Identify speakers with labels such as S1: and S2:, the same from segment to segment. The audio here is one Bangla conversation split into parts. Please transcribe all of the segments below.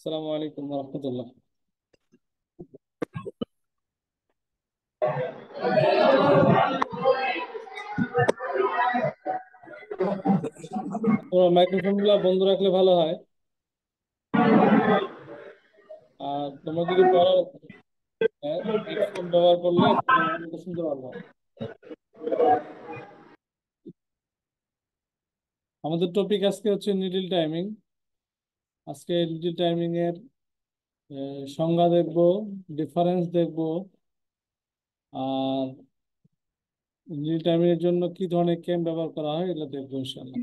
S1: আসসালামু আলাইকুম রহমতুল্লাহ। তোমার মাইক্রোফোন গুলা বন্ধ রাখলে ভালো হয়। আর তোমরা যদি বড় হেডফোন ব্যবহার করলে তোমরা আমাকে শুনতে পারবো। আমাদের টপিক আজকে হচ্ছে নিডল টাইমিং। আজকে নিডল টাইমিং এর সংজ্ঞা দেখবো, ডিফারেন্স দেখবো, আর নিডল টাইমিং এর জন্য কি ধরনের কেম ব্যবহার করা হয় এগুলো দেখবো ইনশাল্লাহ।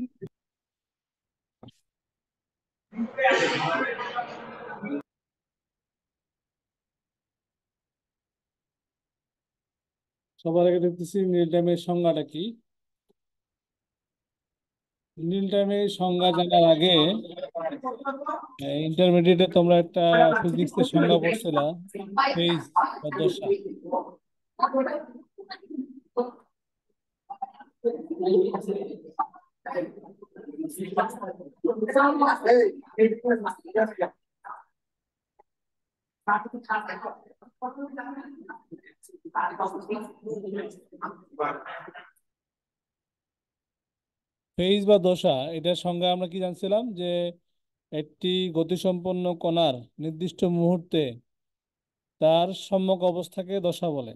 S1: সবার আগে দেখতেছি নিডল টাইমের সংজ্ঞাটা কি। নিডল টাইমের সংজ্ঞা জানার আগে ইন্টারমিডিয়েটে তোমরা একটা ফিজিক্সের সংজ্ঞা পড়ছিলা, ফেজ বা দশা। ফেজ বা দশা এটার সংজ্ঞা আমরা কি জানছিলাম যে একটি গতিসম্পন্ন কণার নির্দিষ্ট মুহূর্তে তার সম্যক অবস্থাকে দশা বলে।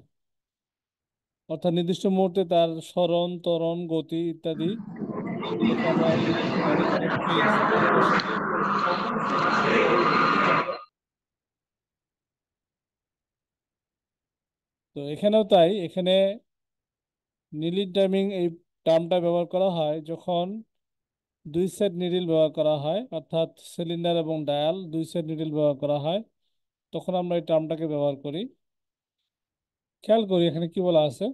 S1: অর্থাৎ নির্দিষ্ট মুহূর্তে তার সরণ, ত্বরণ, গতি ইত্যাদি এটাকে আমরা জানি যে ফেজ বা দশা। তো এখানেও তাই, এখানে নিডল টাইমিং এই টার্মটা ব্যবহার করা হয় যখন দুই সেট নিডল ব্যবহার করা হয়, অর্থাৎ সিলিন্ডার এবং ডায়াল দুই সেট নিডল ব্যবহার করা হয়, তখন আমরা এই টার্মটাকে ব্যবহার করি। খেয়াল করি এখানে কি বলা আছে।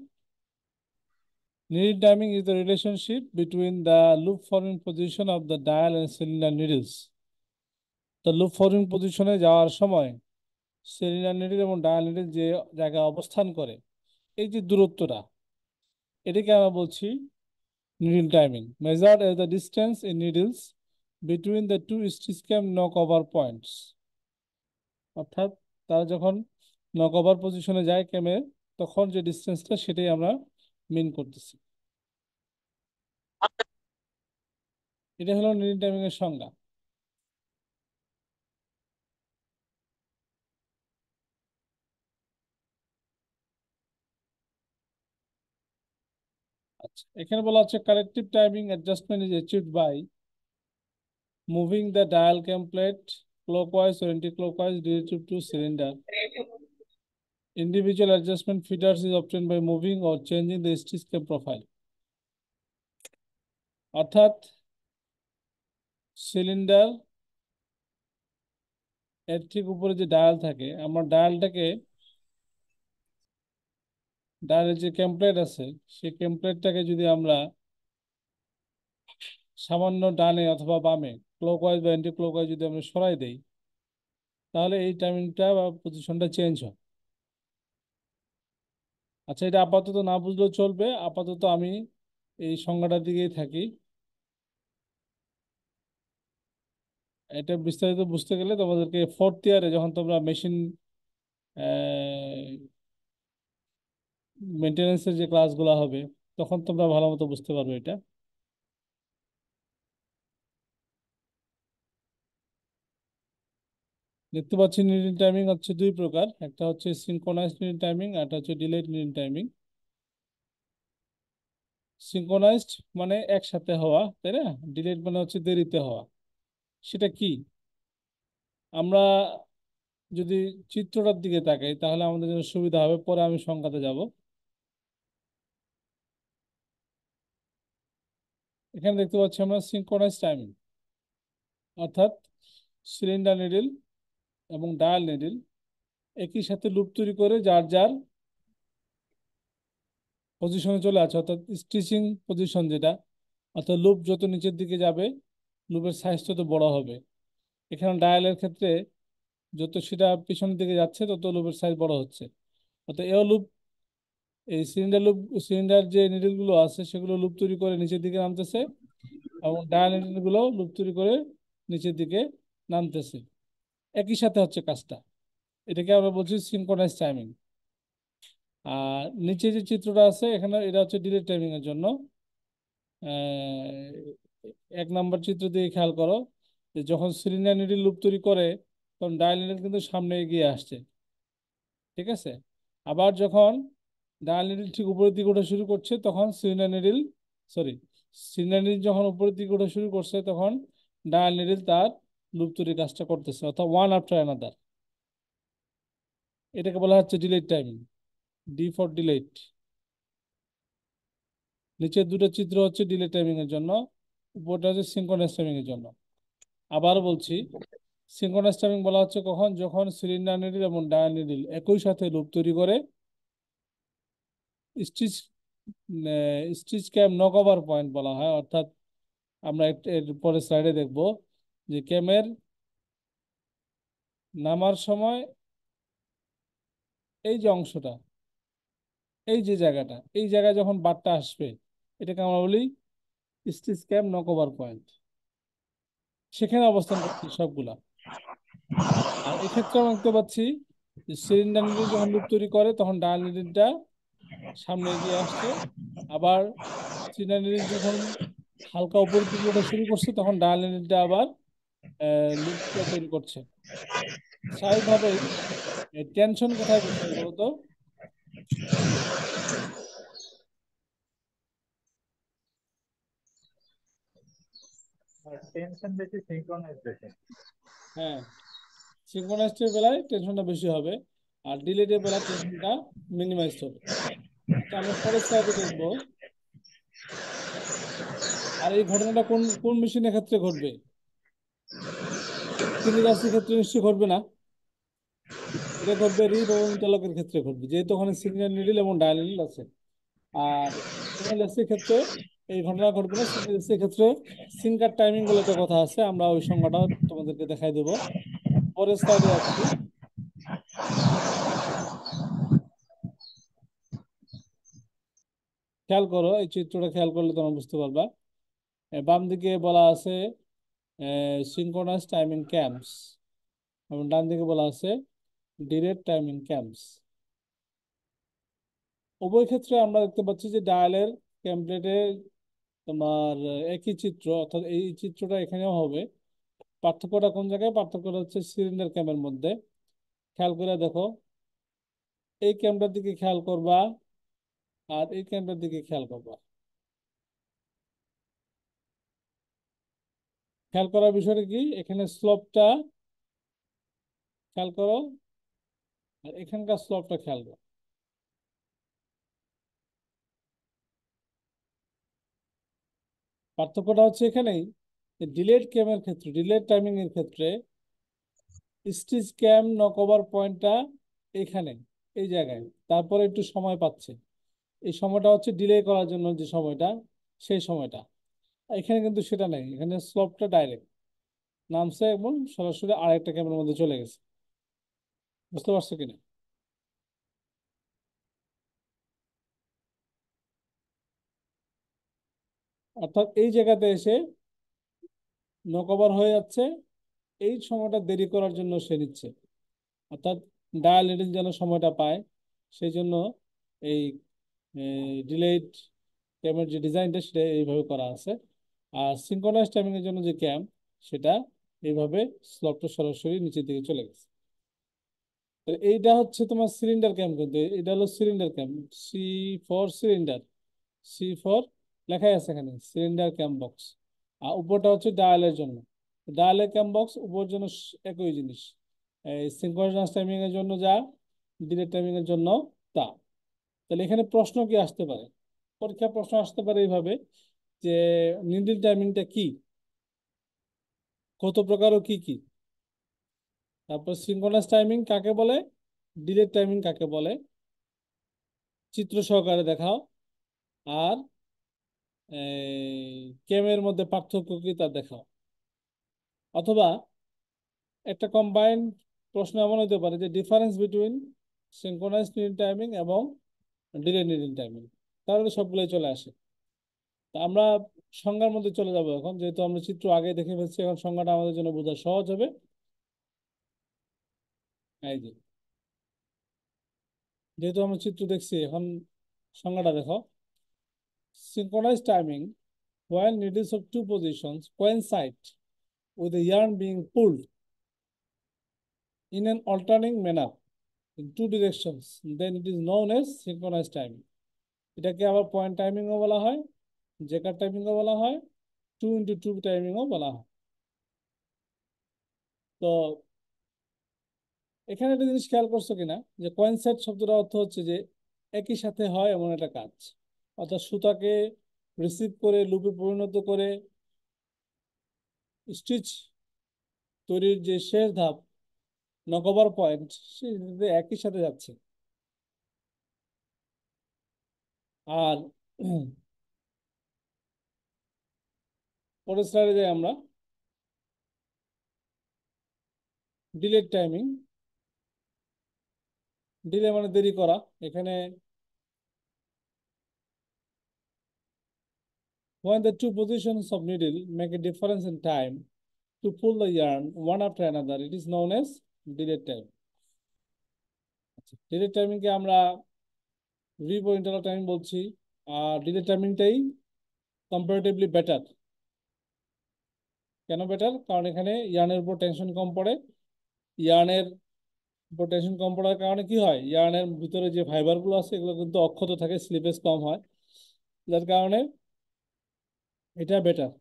S1: Needle timing is the relationship between the loop forming position of the dial and cylinder needles. তো লুপ ফর্মিং পজিশনে যাওয়ার সময় সিলিন্ডার নিডল এবং ডায়াল নিডল যে জায়গায় অবস্থান করে, এই যে দূরত্বটা, এটাকে আমরা বলছি needle timing, measured as the distance in needles between the two stitch cam knock over points. অর্থাৎ তারা যখন নক ওভার পজিশনে যায় ক্যামে, তখন যে ডিস্টেন্সটা সেটাই আমরা মিন করতেছি। এটা হলো নিডল টাইমিং এর সংজ্ঞা। আচ্ছা, এখানে বলা হচ্ছে collective timing adjustment is achieved by moving the dial cam plate clockwise or anti-clockwise relative to cylinder. Individual adjustment feeders is obtained by moving or changing the stitch cam profile. অর্থাৎ সিলিন্ডার এর ঠিক উপরে যে ডায়াল থাকে, আমরা ডায়ালটাকে, ডায়ালের যে ক্যাম্পলেট আছে সেই ক্যাম্পলেটটাকে যদি আমরা সামান্য ডানে অথবা বামে, ক্লকওয়াইজ বা অ্যান্টি ক্লকওয়াইজ যদি আমরা সরাই দেই, তাহলে এই টাইমিংটা বা পজিশনটা চেঞ্জ হয়। আচ্ছা, এটা আপাতত না বুঝলেও চলবে, আপাতত আমি এই সংজ্ঞাটার দিকেই থাকি। এটা বিস্তারিত বুঝতে গেলে তোমাদেরকে ফোর্থ ইয়ারে যখন তোমরা মেশিন মেনটেনেন্সের যে ক্লাসগুলো হবে, তখন তোমরা ভালো মতো বুঝতে পারবে এটা। দেখতে পাচ্ছি নিডল টাইমিং হচ্ছে দুই প্রকার, একটা হচ্ছে সিনক্রোনাইজড নিডল টাইমিং, আর একটা হচ্ছে ডিলেড নিডল টাইমিং। সিনক্রোনাইজড মানে একসাথে হওয়া, তাই না? ডিলেড মানে হচ্ছে দেরিতে হওয়া। সেটা কি? আমরা যদি চিত্রটার দিকে তাকাই তাহলে আমাদের জন্য সুবিধা হবে, পরে আমি সংখ্যাতে যাব। এখানে দেখতে পাচ্ছি আমরা সিনক্রোনাইজড টাইমিং, অর্থাৎ সিলিন্ডার নিডল এবং ডায়াল নিডল একই সাথে লুপ তৈরি করে যার যার পজিশনে চলে আছে, অর্থাৎ স্টিচিং পজিশন যেটা, অর্থাৎ লুপ যত নিচের দিকে যাবে লুপের সাইজ তত বড় হবে। এখানে ডায়ালের ক্ষেত্রে যত সেটা পিছনের দিকে যাচ্ছে তত লুপের সাইজ বড় হচ্ছে। অর্থাৎ এও লুপ, এই সিলিন্ডার যে নিডল গুলো আছে সেগুলো লুপ তৈরি করে নিচের দিকে নামতেছে, এবং ডায়াল নিডল গুলো লুপ তৈরি করে নিচের দিকে নামতেছে। একই সাথে হচ্ছে কাজটা, এটাকে আমরা বলছি সিনক্রোনাইজ টাইমিং। আর নিচে যে চিত্রটা আছে এখানে এটা হচ্ছে ডিলেড টাইমিং এর জন্য। আহ, 1 নম্বর চিত্র দিয়ে খেয়াল করো যে যখন সিলিন্ডার নিডল লুপ তৈরি করে তখন ডায়াল নিডল কিন্তু সামনে এগিয়ে আসছে, ঠিক আছে। আবার যখন ডায়াল নিডল ঠিক উপরের দিকে ওঠা শুরু করছে তখন সিলিন্ডার নিডল যখন উপরের দিকে ওঠা শুরু করছে তখন ডায়াল নিডল তার লুপ তৈরি কাজটা করতেছে, অর্থাৎ ওয়ান আফটার অ্যানাদার। এটাকে বলা হচ্ছে delayed timing, D for delayed. নিচের দুটো চিত্র হচ্ছে ডিলে টাইমিং এর জন্য, উপরটা হচ্ছে সিনক্রোনাস টাইমিং এর জন্য। আবার বলছি, সিনক্রোনাস টাইমিং বলা হচ্ছে কখন, যখন সিলিন্ডার নিডল এবং ডায়াল নিডল একই সাথে লুপ তৈরি করে। Stitch stitch cam knock over point বলা হয়, অর্থাৎ আমরা এর পরে স্লাইডে দেখব যে ক্যামের নামার সময় এই যে অংশটা, এই যে জায়গাটা, এই জায়গায় যখন বারটা আসবে এটাকে আমরা বলি stitch cam knock over point, সেখানে অবস্থান করছে সবগুলা। আর এক্ষেত্রে আমরা দেখতে পাচ্ছি যে সিলিন্ডার নিডল যখন লুপ তৈরি করে তখন ডায়াল নিডলটা সামনে এগিয়ে আসছে। আবার সিলিন্ডার নিডল যখন হালকা উপরের দিকে ওঠা শুরু করছে তখন ডায়াল নিডলটা আবার লুপটা তৈরি করছে। স্বাভাবিকভাবেই টেনশন কোথায় বেশি হয় বলতো?
S2: টেনশন বেশি, সিঙ্ক্রোনাইজ বেশি।
S1: হ্যাঁ, সিনক্রোনাইজড বেলায় টেনশনটা বেশি হবে, আর ডিলেটের বেলায় টেনশনটা মিনিমাইজড হবে। আচ্ছা, আমরা পরের স্লাইডে দেখবো। আর এই ঘটনাটা কোন কোন মেশিনের ক্ষেত্রে ঘটবে? সিলিন্ডারের ক্ষেত্রে নিশ্চয়ই ঘটবে না, এটা ঘটবে রিব এবং ইন্টারলকের ক্ষেত্রে ঘটবে, যেহেতু ওখানে সিগন্যাল নিডল এবং ডায়াল নিডল আছে। আর সিগন্যালের ক্ষেত্রে এই ঘটনা ঘটবে না। সিগন্যালের ক্ষেত্রে সিঙ্কার টাইমিং বলে একটা কথা আছে, আমরা ওই সংজ্ঞাটা তোমাদেরকে দেখাই দেব। পরের স্লাইডে যাচ্ছি। খেয়াল করো, এই চিত্রটা খেয়াল করলে তোমরা বুঝতে পারবা। বাম দিকে বলা আছে সিঙ্ক্রোনাস টাইমিং ক্যাম্পস, এবং ডান দিকে বলা আছে ডিরেক্ট টাইমিং ক্যাম্পস। উভয় ক্ষেত্রে আমরা দেখতে পাচ্ছি যে ডায়ালের টেমপ্লেটে তোমার একই চিত্র, অর্থাৎ এই চিত্রটা এখানেও হবে। পার্থক্যটা কোন জায়গায়? পার্থক্যটা হচ্ছে সিলিন্ডার ক্যামের মধ্যে। খেয়াল করে দেখো, এই ক্যামটার দিকে খেয়াল করবা আর এই ক্যামটার দিকে খেয়াল করবা। খেয়াল করার বিষয়টা কি, এখানে স্লোপটা খেয়াল করো আর এখানকার স্লোপটা খেয়াল করো। পার্থক্যটা হচ্ছে এখানেই, ডিলেড ক্যামের ক্ষেত্রে, ডিলেড টাইমিং এর ক্ষেত্রে স্টিচ ক্যাম নক ওভার পয়েন্টটা এখানে, এই জায়গায়, তারপরে একটু সময় পাচ্ছে। এই সময়টা হচ্ছে ডিলে করার জন্য যে সময়টা, সেই সময়টা। এখানে কিন্তু সেটা নেই, এখানে স্লোপটা ডাইরেক্ট নামছে এবং সরাসরি আরেকটা ক্যামেরার মধ্যে চলে গেছে। বুঝতে পারছো কিনা? অর্থাৎ এই জায়গাতে এসে নকওভার হয়ে যাচ্ছে, এই সময়টা দেরি করার জন্য সে নিচ্ছে, অর্থাৎ ডায়াল নিডল যেন সময়টা পায়, সেই জন্য এই ডিলেড ক্যামের যে ডিজাইনটা সেটা এইভাবে করা আছে। আর সিঙ্ক্রোনাইজ টাইমিং এর জন্য যে ক্যাম, সেটা এইভাবে স্লটটা সরাসরি নিচের দিকে চলে গেছে। তো এইটা হচ্ছে তোমার সিলিন্ডার ক্যাম, কিন্তু এটা হলো cylinder cam. C for cylinder, C for লেখাই আছে এখানে সিলিন্ডার ক্যাম বক্স। আর উপরটা হচ্ছে ডায়ালের জন্য, ডায়ালের ক্যাম বক্স উপর জন্য একই জিনিস। এই সিঙ্ক্রোনাইজ টাইমিং এর জন্য যা, ডিলেট টাইমিং এর জন্য তা। তাহলে এখানে প্রশ্ন কি আসতে পারে? পরীক্ষা প্রশ্ন আসতে পারে এইভাবে যে নিডল টাইমিংটা কি, কত প্রকার ও কি কি, তারপর সিঙ্ক্রোনাস টাইমিং কাকে বলে, ডিলেট টাইমিং কাকে বলে, চিত্র সহকারে দেখাও। আর কেমের মধ্যে পার্থক্য কি তা দেখাও। অথবা একটা কম্বাইন্ড প্রশ্ন এমন হতে পারে যে difference between synchronise needle timing এবং ডিলে নিডল টাইমিং, তাহলে সবগুলোই চলে আসে। তা আমরা সংজ্ঞার মধ্যে চলে যাব এখন, যেহেতু আমরা চিত্র আগে দেখে ফেলছি, এখন সংজ্ঞাটা আমাদের জন্য বোঝা সহজ হবে। এই যে, যেহেতু আমরা চিত্র দেখছি, এখন সংজ্ঞাটা দেখো। Synchronized timing, when needles of two positions coincide with the yarn being pulled in an alternating manner in two directions, then it is known as synchronized timing. এটাকে আবার পয়েন্ট টাইমিংও বলা হয়, জেকার টাইমিংও বলা হয়, 2x2 টাইমিংও বলা হয়। তো এখানে একটা জিনিস খেয়াল করছো কিনা, যে কোয়েনসাইড শব্দটার অর্থ হচ্ছে যে একই সাথে হয় এমন একটা কাজ। অর্থাৎ সুতাকে রিসিভ করে লুপে পরিণত করে স্টিচ তৈরির যে শেষ ধাপ, নকওভার পয়েন্ট, সে একই সাথে যাচ্ছে। আর পরের স্লাইডে যাই আমরা। ডিলেড টাইমিং, ডিলে মানে দেরি করা। এখানে when the two positions of needle make a difference in time to pull the yarn one after another, it is known as delayed time. Delayed টাইমিংকে আমরা রিপ ও ইন্টারনাল টাইমিং বলছি। আর ডিলেড টাইমিংটাই কম্পারেটিভলি বেটার। কেন বেটার? কারণ এখানে ইয়ার্নের উপর টেনশন কম পড়ে। ইয়ার্নের উপর টেনশন কম পড়ার কারণে কি হয়, ইয়ার্নের ভিতরে যে ফাইবার গুলো আছে এগুলো কিন্তু অক্ষত থাকে, স্লিপেজ কম হয়, যার কারণে এটা better.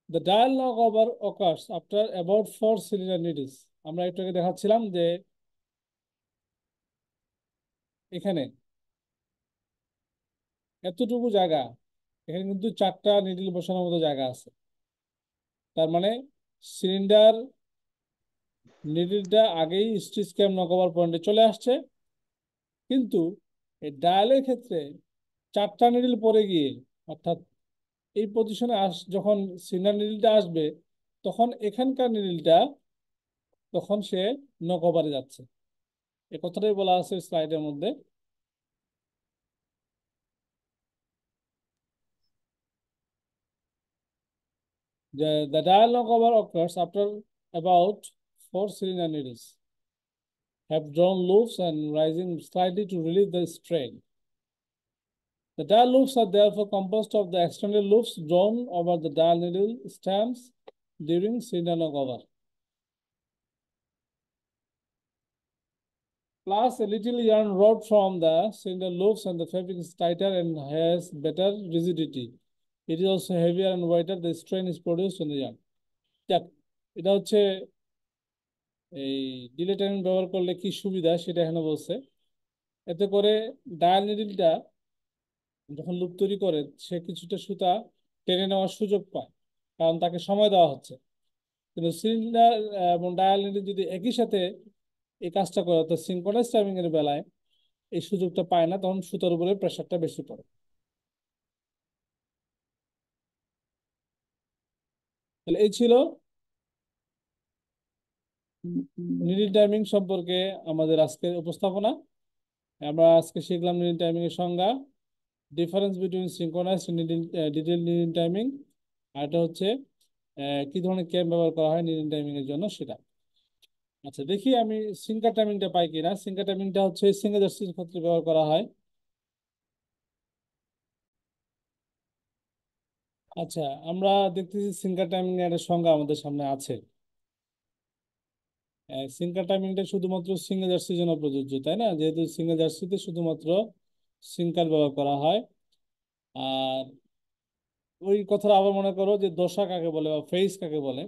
S1: The dial knock-over occurs after about 4 cylinder needles. আমরা একটু আগে দেখাচ্ছিলাম যে এখানে এতটুকু জায়গা, এখানে কিন্তু 4টা নিডল বসানোর মতো জায়গা আছে। তার মানে সিলিন্ডার নিডলটা আগেই স্টিচ ক্যাম নকওভার পয়েন্টে চলে আসছে, কিন্তু এই ডায়ালের ক্ষেত্রে 4টা নিডল পরে গিয়ে, অর্থাৎ এই পজিশনে যখন সিলিন্ডার নিডলটা আসবে, তখন এখানকার নিডলটা তখন সে নকওভারে যাচ্ছে। এ কথাটাই বলা আছে স্লাইডের মধ্যে। The dial cover occurs after about 4 cylinder needles have drawn loops and rising slightly to relieve the strain. The dial loops are therefore composed of the extended loops drawn over the dial needle stamps during cylinder cover, plus a little yarn rod from the cylinder loops, and the fabric is tighter and has better rigidity. It is also heavier and wider. The strain is produced on the yarn. যাক, এটা হচ্ছে এই ডিলে টাইমিং ব্যবহার করলে কি সুবিধা সেটা এখানে বলছে। এতে করে ডায়াল নিডলটা যখন লুপ তৈরি করে, সে কিছুটা সুতা টেনে নেওয়ার সুযোগ পায়, কারণ তাকে সময় দেওয়া হচ্ছে। কিন্তু সিলিন্ডার এবং ডায়াল নিডল যদি একই সাথে এই কাজটা করে, অর্থাৎ সিনক্রোনাইজ টাইমিং এর বেলায় এই সুযোগটা পায় না, তখন সুতার উপরে প্রেশারটা বেশি পড়ে। তাহলে এই ছিল নিডল টাইমিং সম্পর্কে আমাদের আজকের উপস্থাপনা। আমরা আজকে শিখলাম নিডল টাইমিং এর সংজ্ঞা, difference between synchronise detail needle timing, আর এটা হচ্ছে কি ধরনের ক্যাম ব্যবহার করা হয় নিডল টাইমিং এর জন্য সেটা। আচ্ছা, দেখি আমি সিঙ্কার টাইমিংটা পাই কিনা। সিঙ্কার টাইমিংটা হচ্ছে সিঙ্গেল জার্সির ক্ষেত্রে ব্যবহার করা হয়। আচ্ছা, আমরা দেখতেছি সিঙ্কার টাইমিং এর একটা সংজ্ঞা আমাদের সামনে আছে। সিঙ্কার টাইমিংটা শুধুমাত্র সিঙ্গেল জার্সির জন্য প্রযোজ্য, তাই না? যেহেতু সিঙ্গেল জার্সিতে শুধুমাত্র সিঙ্কার ব্যবহার করা হয়। আর ওই কথাটা আবার মনে করো যে দশা কাকে বলে বা ফেজ কাকে বলে।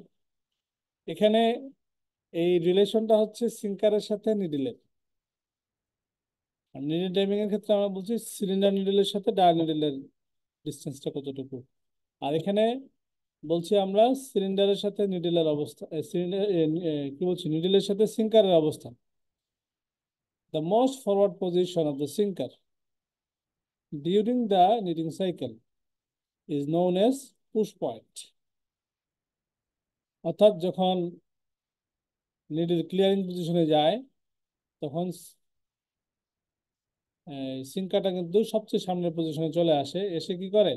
S1: এখানে এই রিলেশনটা হচ্ছে সিঙ্কারের সাথে নিডলের। আর নিডল টাইমিং এর ক্ষেত্রে আমরা বলছি সিলিন্ডার নিডলের সাথে ডায়াল নিডলের ডিস্টেন্সটা কতটুকু। আর এখানে বলছি আমরা সিলিন্ডারের সাথে নিডলের অবস্থা, সিলিন্ডার কি বলছি, নিডলের সাথে সিঙ্কারের অবস্থা। The most forward position of the sinker during the knitting cycle is known as push point. অর্থাৎ যখন নিডল ক্লিয়ারিং পজিশনে যায়, তখন সিঙ্কারটা কিন্তু সবচেয়ে সামনের পজিশনে চলে আসে, এসে কি করে,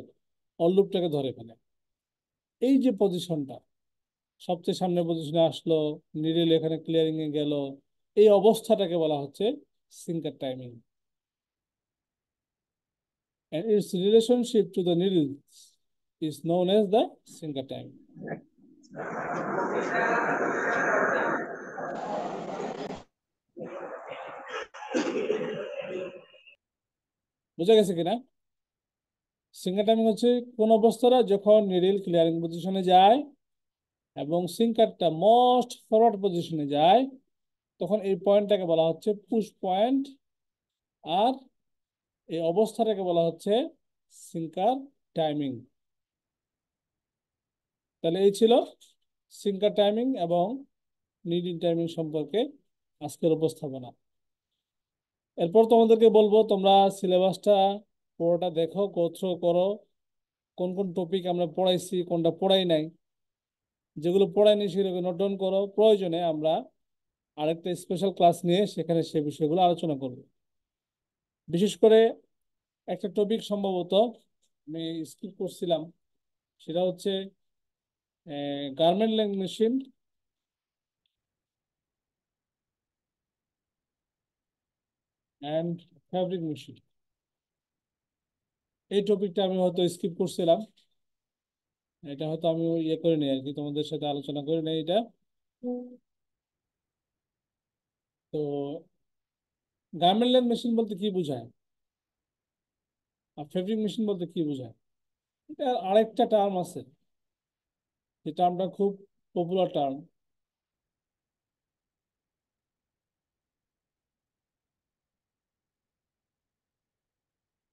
S1: অলুপটাকে ধরে ফেলে। এই যে পজিশনটা, সবচেয়ে সামনে পজিশনে আসলো, নিডল এখানে ক্লিয়ারিং এ গেল, এই অবস্থাটাকে বলা হচ্ছে sinker timing, and its relationship to the needle is known as the sinker time. বুঝা গেছে কিনা? সিঙ্কার টাইমিং হচ্ছে কোন অবস্থাটা যখন নিডল ক্লিয়ারিং পজিশনে যায় এবং সিঙ্কারটা মোস্ট ফরওয়ার্ড পজিশনে যায়, তখন এই পয়েন্টটাকে বলা হচ্ছে পুশ পয়েন্ট, আর এই অবস্থাটাকে বলা হচ্ছে সিঙ্কার টাইমিং। তাহলে এই ছিল সিঙ্কার টাইমিং এবং নিডল টাইমিং সম্পর্কে আজকের উপস্থাপনা। এরপর তোমাদেরকে বলবো তোমরা সিলেবাসটা পুরোটা দেখো, গো থ্রু করো, কোন কোন টপিক আমরা পড়াইছি, কোনটা পড়াই নাই, যেগুলো পড়াইনি সেগুলো নোট ডাউন করো। প্রয়োজনে আমরা আরেকটা স্পেশাল ক্লাস নিয়ে সেখানে সে বিষয়গুলো আলোচনা করব। বিশেষ করে একটা টপিক সম্ভবত আমি স্কিপ করছিলাম, সেটা হচ্ছে garment machine and fabric machine. এই টপিকটা আমি হয়তো স্কিপ করছিলাম, এটা হয়তো আমি ইয়ে করে নিই আর কি, তোমাদের সাথে আলোচনা করে নিই এটা। তো গার্মেন্ট মেশিন বলতে কি বোঝায় আর ফেব্রিক মেশিন বলতে কি বোঝায়, এটা আরেকটা টার্ম আছে, যে টার্মটা খুব পপুলার টার্ম।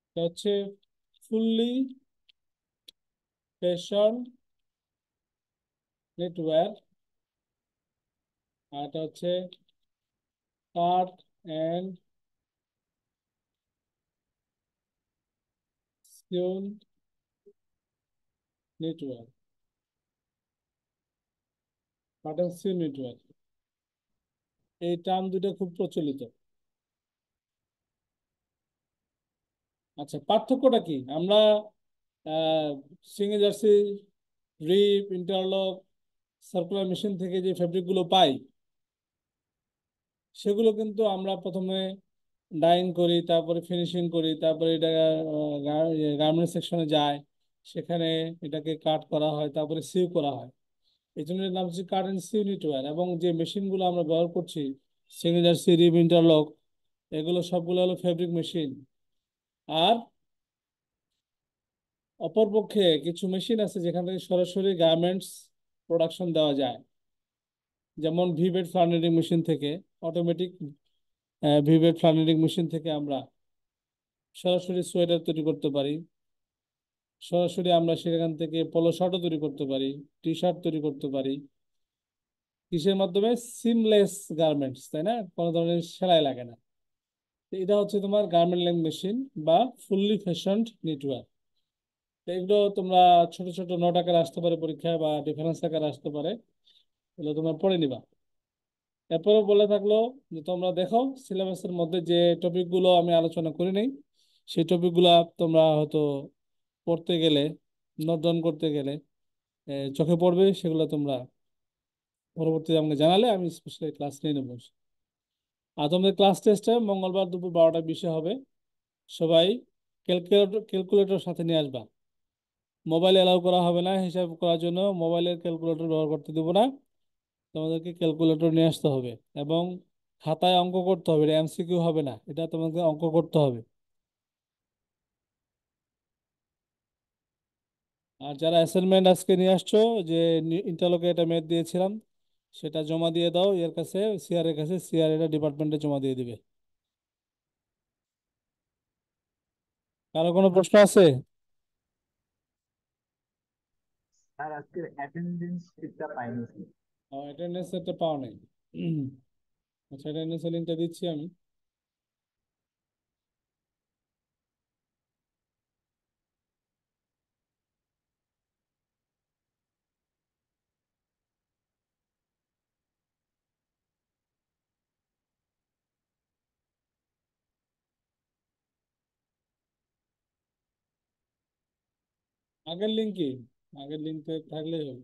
S1: এটা হচ্ছে ফুললি ফ্যাশন নেটওয়ার্ক, আর এটা হচ্ছে cut and সিউন network, cut and সিউন network, এই টার্ম দুটো খুব প্রচলিত। আচ্ছা, পার্থক্যটা কি? আমরা সিঙ্গেল জার্সি, রিপ, ইন্টারলক, সার্কুলার মেশিন থেকে যে ফেব্রিক গুলো পাই, সেগুলো কিন্তু আমরা প্রথমে ডাইং করি, তারপরে ফিনিশিং করি, তারপরে এটা গার্মেন্ট সেকশনে যায়, সেখানে এটাকে কাট করা হয়, তারপরে সিউ করা হয়। এই জন্য এর নাম হচ্ছে কাট অ্যান্ড সিউ নেটওয়ার্ক। এবং যে মেশিনগুলো আমরা ব্যবহার করছি, সিঙ্গেল জার্সি, রিপ, ইন্টারলক, এগুলো সবগুলো হলো ফেব্রিক মেশিন। আর অপরপক্ষে কিছু মেশিন আছে যেখান থেকে সরাসরি গার্মেন্টস প্রোডাকশন দেওয়া যায়, যেমন ভিভেট ফ্লানেরিং মেশিন থেকে, অটোমেটিক ভিভেট ফ্লানেরিং মেশিন থেকে আমরা সরাসরি সোয়েটার তৈরি করতে পারি, সরাসরি আমরা সেখান থেকে পোলো শার্টও তৈরি করতে পারি, টি শার্ট তৈরি করতে পারি। কিসের মাধ্যমে? সিমলেস গার্মেন্টস, তাই না? কোনো ধরনের সেলাই লাগে না। তো এটা হচ্ছে তোমার গার্মেন্ট লেং মেশিন বা ফুললি ফ্যাশনড নেটওয়ার্ক। এগুলো তোমরা ছোট ছোট নোট আকারে আসতে পারে পরীক্ষায়, বা ডিফারেন্স আকারে আসতে পারে, এগুলো তোমরা পড়ে নিবা। এরপরে বলে থাকলো যে তোমরা দেখো সিলেবাসের মধ্যে যে টপিকগুলো আমি আলোচনা করি নাই, সেই টপিকগুলো তোমরা হয়তো পড়তে গেলে, নোট ডাউন করতে গেলে চোখে পড়বে, সেগুলো তোমরা পরবর্তীতে আমাকে জানালে আমি স্পেশালি ক্লাস নিয়ে নেবো। আর তোমাদের ক্লাস টেস্টটা মঙ্গলবার দুপুর 12টা 20-এ হবে। সবাই ক্যালকুলেটর সাথে নিয়ে আসবা। মোবাইল এলাও করা হবে না, হিসাব করার জন্য মোবাইলের ক্যালকুলেটর ব্যবহার করতে দেবো না, তোমাদেরকে ক্যালকুলেটর নিয়ে আসতে হবে। এবং খাতায় অঙ্ক করতে হবে, এটা এমসিকিউ হবে না, এটা তোমাকে অঙ্ক করতে হবে। আর যারা অ্যাসাইনমেন্ট আজকে নিয়ে আসছো, যে ইন্টারলকে এটা ম্যাথ দিয়েছিলাম, সেটা জমা দিয়ে দাও এর কাছে, সিআর এর কাছে, সিআর এটা ডিপার্টমেন্টে জমা দিয়ে দিবে। কারো কোনো প্রশ্ন আছে?
S2: স্যার আজকের অ্যাটেন্ডেন্স শিটটা পাইনি স্যার।
S1: অ্যাটেন্ডেন্স একটা পাও নাই? আচ্ছা, অ্যাটেন্ডেন্স লিঙ্কটা দিচ্ছি আমি। আগের লিঙ্ক কি? আগের লিঙ্কে থাকলেই হবে।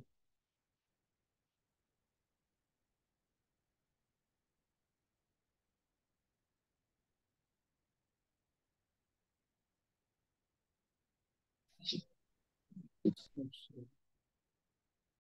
S1: অবশ্যই।